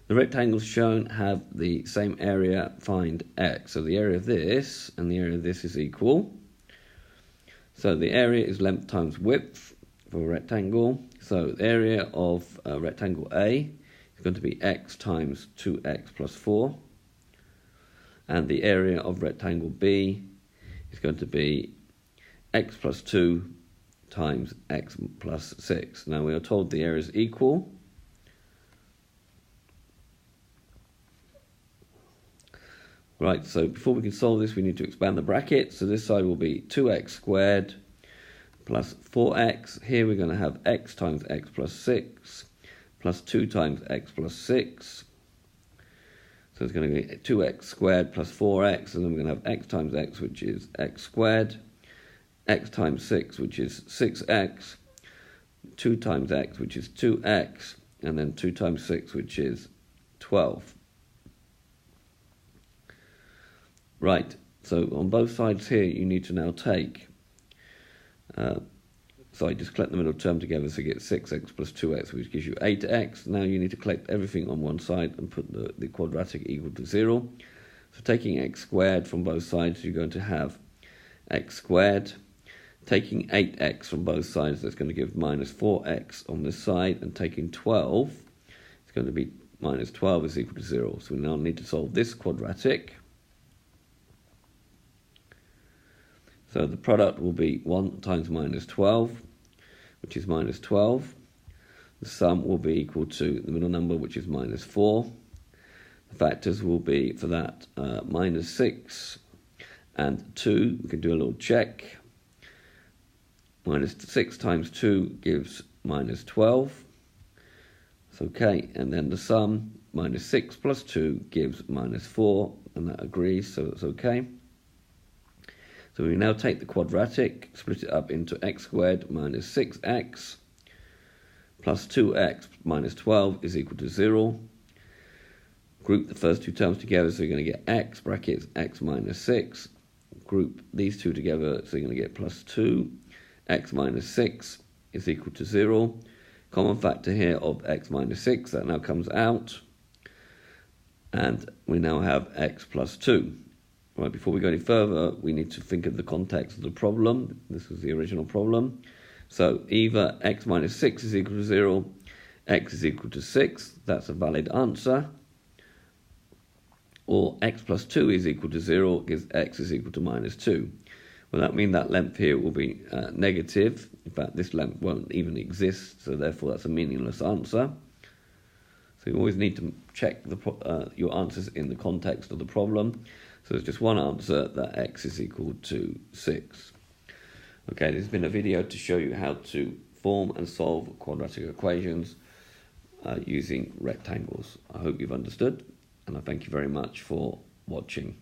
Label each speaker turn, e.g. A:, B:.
A: The rectangles shown have the same area, find x. So the area of this and the area of this is equal. So the area is length times width for a rectangle. So the area of rectangle A is going to be x times 2x plus 4. And the area of rectangle B is going to be x plus 2 times x plus 6. Now we are told the area is equal. Right, so before we can solve this, we need to expand the bracket. So this side will be 2x squared plus 4x. Here we're going to have x times x plus 6 plus 2 times x plus 6. So it's going to be 2x squared plus 4x, and then we're going to have x times x, which is x squared, x times 6, which is 6x, 2 times x, which is 2x, and then 2 times 6, which is 12. Right, so on both sides here, you need to now take, so I just collect the middle term together, so you get 6x plus 2x, which gives you 8x. Now you need to collect everything on one side and put the quadratic equal to 0. So taking x squared from both sides, you're going to have x squared. Taking 8x from both sides, that's going to give minus 4x on this side, and taking 12, it's going to be minus 12 is equal to 0. So we now need to solve this quadratic. So the product will be 1 times minus 12, which is minus 12. The sum will be equal to the middle number, which is minus 4. The factors will be, for that, minus 6 and 2. We can do a little check. Minus 6 times 2 gives minus 12. It's okay. And then the sum, minus 6 plus 2 gives minus 4, and that agrees, so it's okay. So we now take the quadratic, split it up into x squared minus 6x plus 2x minus 12 is equal to 0. Group the first two terms together, so you're going to get x, brackets, x minus 6. Group these two together, so you're going to get plus 2. X minus 6 is equal to 0. Common factor here of x minus 6, that now comes out. And we now have x plus 2. Right, before we go any further, we need to think of the context of the problem. This was the original problem. So either x minus 6 is equal to 0, x is equal to 6, that's a valid answer. Or x plus 2 is equal to 0, gives x is equal to minus 2. Well, that means that length here will be negative. In fact, this length won't even exist, so therefore that's a meaningless answer. So you always need to check your answers in the context of the problem. So there's just one answer, that x is equal to 6. Okay, this has been a video to show you how to form and solve quadratic equations using rectangles. I hope you've understood, and I thank you very much for watching.